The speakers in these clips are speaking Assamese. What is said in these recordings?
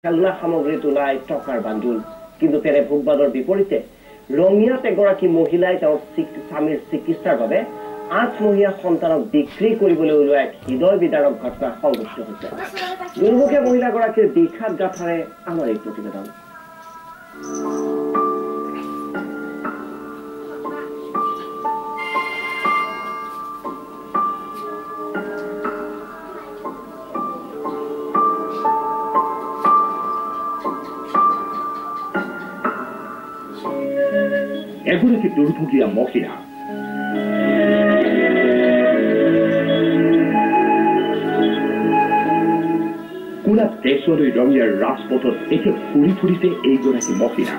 খেলনা সামগ্ৰী তোলাই টকাৰ বান্দোল কিন্তু তেনে ভোগবাদৰ বিপৰীতে ৰঙিয়াত এগৰাকী মহিলাই তেওঁৰ স্বামীৰ চিকিৎসাৰ বাবে 8 মহীয়া সন্তানক বিক্ৰী কৰিবলৈ ওলোৱা এক হৃদয় বিদাৰক ঘটনা সংঘটিত হৈছে। দুৰ্ভোগীয়া মহিলাগৰাকীৰ বিষাদ গাথাৰে আমাৰ এই প্ৰতিবেদন। এগৰাকী দুৰ্ভোগীয়া মহিলা কোলা দেশলৈ ৰঙিয়াৰ ৰাজপথত এতিয়া ফুৰি ফুৰিছে এইগৰাকী মহিলা।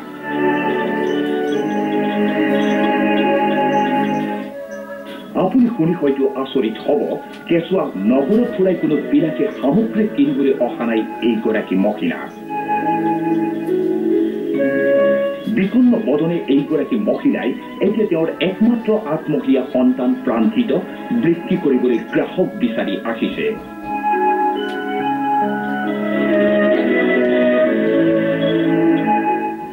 আপুনি শুনি হয়তো আচৰিত হ'ব, কেঁচুৱাক নগৰত ফুৰাই কোনো বিলাসী সামগ্ৰী কিনিবলৈ অহা নাই এইগৰাকী মহিলা। বিপন্ন বদনে এইগৰাকী মহিলাই এতিয়া তেওঁৰ একমাত্ৰ আত্মহীয়া সন্তান প্ৰাণজিত বিক্ৰী কৰিবলৈ গ্ৰাহক বিচাৰি আহিছে।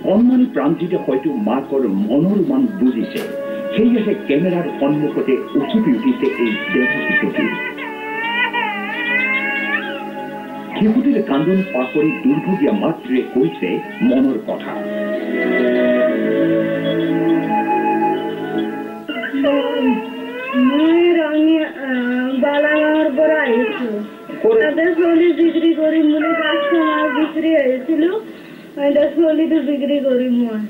কণমানি প্ৰাণজিতে হয়তো মাকৰ মনৰ মান বুজিছে, সেয়েহে কেমেৰাৰ সন্মুখতে উচুপি উঠিছে এই দেৱশিশুটি। শিশুটিৰ কান্দন পাহৰি দুৰ্ভোগীয়া মাতৃয়ে কৈছে মনৰ কথা। মই বালাগাঁৱৰ পৰা আহিছো। তাতে চলি বিক্ৰী কৰিম বুলি কাষ্টমাৰ বিক্ৰী আহিছিলো। চলিটো বিক্ৰী কৰিম মই।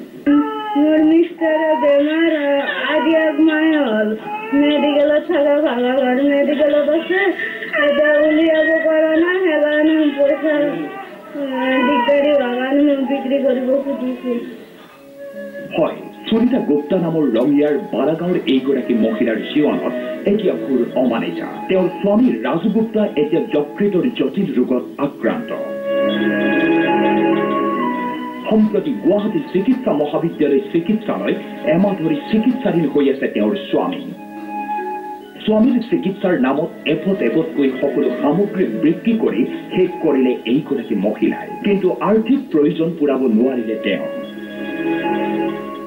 মোৰ মিষ্টাৰৰ বেমাৰ আজি 1 মাহ হ'ল। মেডিকেলত থকা ভাগা ঘৰ মেডিকেলত আছে, এতিয়া উলিয়াব পৰা নাই, সেইকাৰণে পইচা দিগদাৰী হোৱা কাৰণে মই বিক্ৰী কৰিব খুজিছো। হয়, সুনিতা গুপ্তা নামৰ ৰঙিয়াৰ বালাগাঁৱৰ এইগৰাকী মহিলাৰ জীৱনত এতিয়া ঘোৰ অমানিচা। তেওঁৰ স্বামী ৰাজু গুপ্তা এতিয়া যকৃতৰ জটিল ৰোগত আক্ৰান্ত। সম্প্ৰতি গুৱাহাটী চিকিৎসা মহাবিদ্যালয় চিকিৎসালয় এমাহ ধৰি চিকিৎসাধীন হৈ আছে তেওঁৰ স্বামী। স্বামীৰ চিকিৎসাৰ নামত এপতকৈ সকলো সামগ্ৰী বিক্ৰী কৰি শেষ কৰিলে এইগৰাকী মহিলাই, কিন্তু আৰ্থিক প্ৰয়োজন পূৰাব নোৱাৰিলে তেওঁ।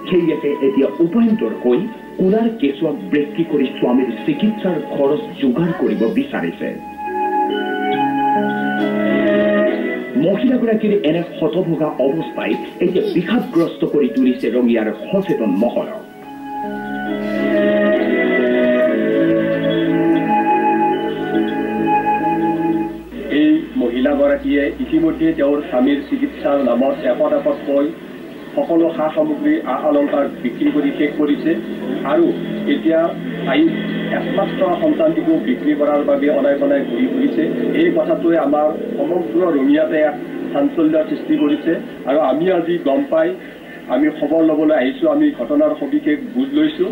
সেয়েহে এতিয়া উপায়ন্তৰ হৈ কোলাৰ কেঁচুৱাক বিক্ৰী কৰি স্বামীৰ চিকিৎসাৰ খৰচ যোগাৰ কৰিব বিচাৰিছে। মহিলাগৰাকীৰ এনে হতভোগা অৱস্থাই এতিয়া বিষাদগ্ৰস্ত কৰি তুলিছে ৰঙিয়াৰ সচেতন মহলক। এই মহিলাগৰাকীয়ে ইতিমধ্যে তেওঁৰ স্বামীৰ চিকিৎসাৰ নামত এপতকৈ সকলো সা সামগ্ৰী অলংকাৰ বিক্ৰী কৰি শেষ কৰিছে আৰু এতিয়া একমাত্ৰ সন্তানটিকো বিক্ৰী কৰাৰ বাবে অনাই বনাই ঘূৰি ফুৰিছে। এই কথাটোৱে আমাৰ সমগ্ৰ ৰঙিয়াতে এক চাঞ্চল্যৰ সৃষ্টি কৰিছে আৰু আমি আজি গম পাই আমি খবৰ ল'বলৈ আহিছোঁ। আমি ঘটনাৰ সবিশেষ বুজ লৈছোঁ।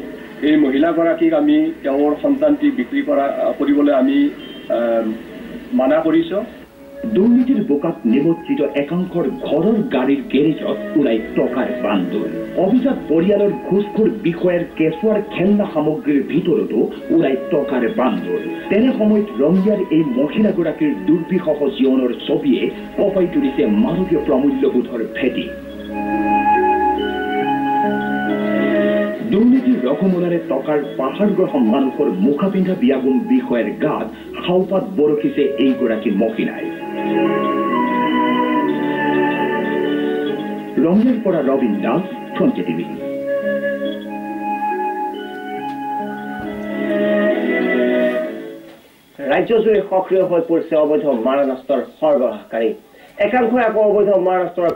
এই মহিলাগৰাকীক আমি তেওঁৰ সন্তানটি বিক্ৰী কৰিবলৈ আমি মানা কৰিছোঁ। দুৰ্নীতিৰ বোকাত নিমজ্জিত একাংশৰ ঘৰৰ গাড়ীৰ গেৰেজত ওলাই টকাৰ বান্দোল। অভিজাত পৰিয়ালৰ ঘুষখোৰ বিষয়াৰ কেঁচুৱাৰ খেলনা সামগ্ৰীৰ ভিতৰতো ওলাই টকাৰ বান্দোল। তেনে সময়ত ৰঙিয়াৰ এই মহিলাগৰাকীৰ দুৰ্বিষহ জীৱনৰ ছবিয়ে কঁপাই তুলিছে মানৱীয় প্ৰমূল্যবোধৰ ভেটি। দুৰ্নীতিৰ ৰকমূলাৰে টকাৰ পাহাৰ গ্ৰহ মানুহৰ মুখা পিন্ধা বিয়াগুম বিষয়াৰ গাত খাওপাত বৰষিছে এইগৰাকী মহিলাই। ৰঙিয়াৰ পৰা ৰবীন দাস, ফ্ৰণ্ট টিভি। ৰাজ্যজুৰি সক্ৰিয় হৈ পৰিছে অবৈধ মাৰণাস্ত্ৰৰ সৰবৰাহকাৰী। একাংশই আকৌ অবৈধ মাৰণাস্ত্ৰৰ